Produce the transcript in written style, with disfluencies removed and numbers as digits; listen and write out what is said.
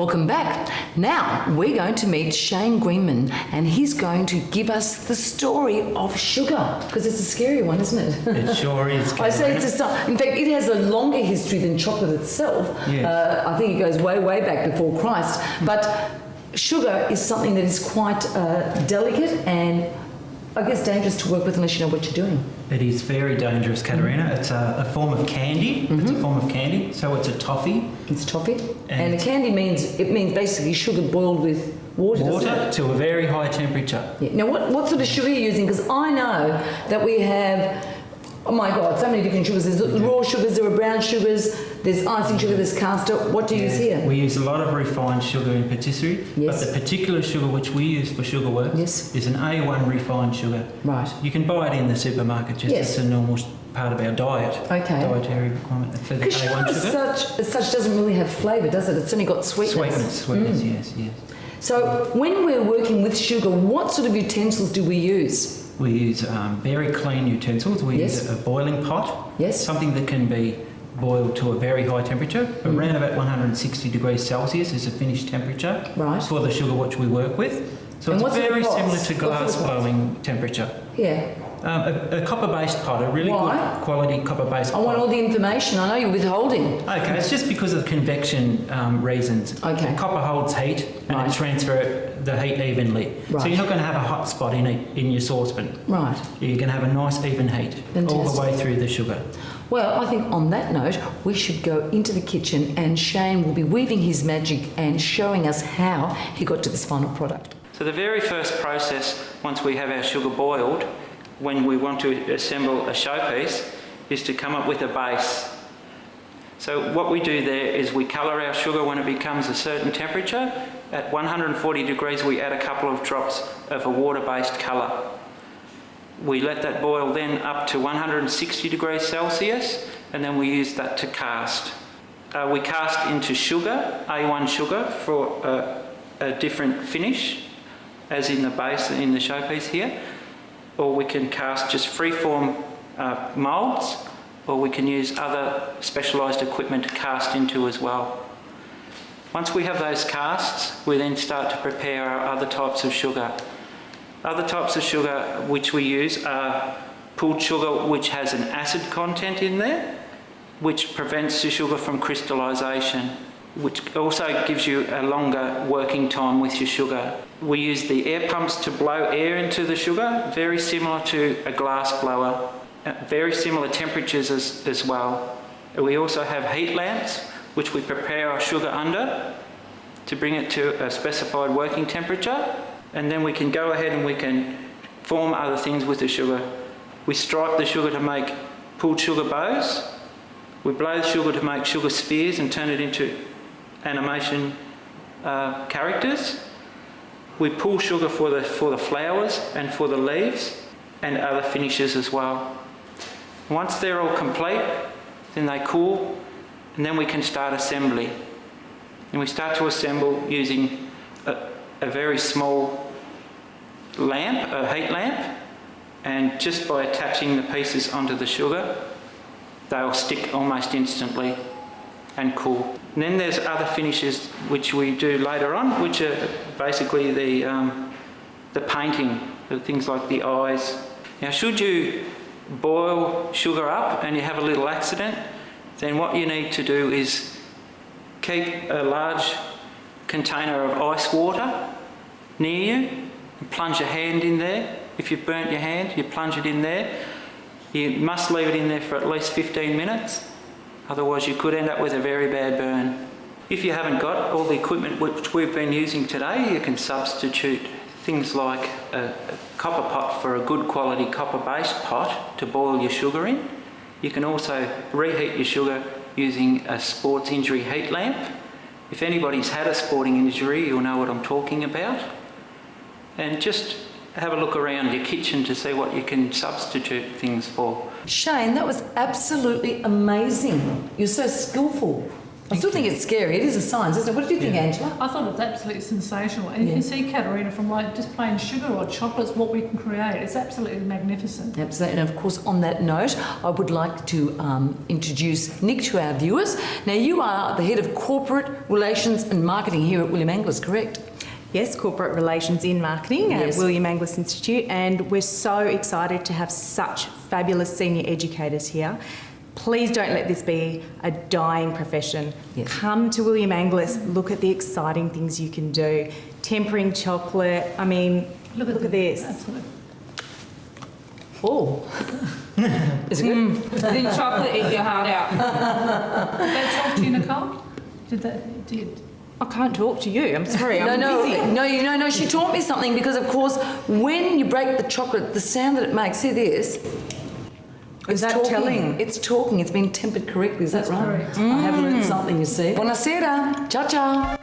Welcome back. Now we're going to meet Shane Greenman, and he's going to give us the story of sugar, because it's a scary one, isn't it? It sure is. I say it's in fact, it has a longer history than chocolate itself. Yes. I think it goes way, way back before Christ. But sugar is something that is quite delicate and, I guess, dangerous to work with unless you know what you're doing. It is very dangerous, Caterina. It's a form of candy. It's a form of candy, so it's a toffee. It's toffee. And a candy means basically sugar boiled with water. Water to a very high temperature. Yeah. Now, what sort of sugar are you using? Because I know that we have, oh my God, so many different sugars. There's raw sugars, there are brown sugars, there's icing sugar, there's caster. What do you use here? We use a lot of refined sugar in patisserie, Yes. but the particular sugar which we use for sugar works is an A1 refined sugar. Right. You can buy it in the supermarket, just as a normal part of our diet. Okay. Dietary requirement for the Because A1 sugar sugar. as such doesn't really have flavour, does it? It's only got sweetness. Sweetness, yes. So when we're working with sugar, what sort of utensils do we use? We use very clean utensils. We use a boiling pot. Yes. Something that can be boiled to a very high temperature. Around about 160 degrees Celsius is the finished temperature for the sugar which we work with. So it's very similar to glass blowing temperature. Yeah. A copper-based pot, a really good quality copper-based pot. I want all the information. I know you're withholding. Okay, it's just because of convection reasons. Okay. Copper holds heat and it transfers the heat evenly. So you're not going to have a hot spot in your saucepan. Right. You're going to have a nice even heat all the way through the sugar. Well, I think on that note, we should go into the kitchen and Shane will be weaving his magic and showing us how he got to this final product. So the very first process, once we have our sugar boiled, when we want to assemble a showpiece, is to come up with a base. So what we do there is we colour our sugar when it becomes a certain temperature. At 140 degrees we add a couple of drops of a water-based colour. We let that boil then up to 160 degrees Celsius, and then we use that to cast. We cast into sugar, A1 sugar, for a different finish, as in the base in the showpiece here. Or we can cast just free-form moulds, or we can use other specialised equipment to cast into as well. Once we have those casts, we then start to prepare our other types of sugar. Other types of sugar which we use are pulled sugar which has an acid content in there, which prevents the sugar from crystallisation, which also gives you a longer working time with your sugar. We use the air pumps to blow air into the sugar, very similar to a glass blower, very similar temperatures as well. We also have heat lamps, which we prepare our sugar under to bring it to a specified working temperature, and then we can go ahead and we can form other things with the sugar. We stripe the sugar to make pulled sugar bows. We blow the sugar to make sugar spheres and turn it into animation characters. We pull sugar for the flowers and for the leaves and other finishes as well. Once they're all complete, then they cool, and then we can start assembly. And we start to assemble using a very small lamp, a heat lamp, and just by attaching the pieces onto the sugar, they'll stick almost instantly and cool. And then there's other finishes which we do later on, which are basically the painting, the things like the eyes. Now, should you boil sugar up and you have a little accident, then what you need to do is keep a large container of ice water near you and plunge your hand in there. If you've burnt your hand, you plunge it in there. You must leave it in there for at least 15 minutes. Otherwise you could end up with a very bad burn. If you haven't got all the equipment which we've been using today, you can substitute things like a copper pot for a good quality copper-based pot to boil your sugar in. You can also reheat your sugar using a sports injury heat lamp. If anybody's had a sporting injury, you'll know what I'm talking about. And just have a look around your kitchen to see what you can substitute things for. Shane, that was absolutely amazing. You're so skillful. I still think it's scary. It is a science, isn't it? What did you think, Angela? I thought it was absolutely sensational. And you can see, Caterina, from like just plain sugar or chocolates, what we can create. It's absolutely magnificent. Absolutely. And of course, on that note, I would like to introduce Nick to our viewers. Now, you are the head of corporate relations and marketing here at William Angliss, correct? Yes, corporate relations in marketing Yes. at William Angliss Institute, and we're so excited to have such fabulous senior educators here. Please don't let this be a dying profession. Yes. Come to William Angliss, look at the exciting things you can do. Tempering chocolate, I mean, look at this. Absolutely. Oh. Is it good? The chocolate eat your heart out. Did they talk to you, Nicole? Did. I can't talk to you, I'm sorry, I'm busy. No, she taught me something because, of course, when you break the chocolate, the sound that it makes, see this? Is that talking. telling? It's talking. It's been tempered correctly. Is that right? correct. I have learned something, you see. Buonasera. Ciao, ciao.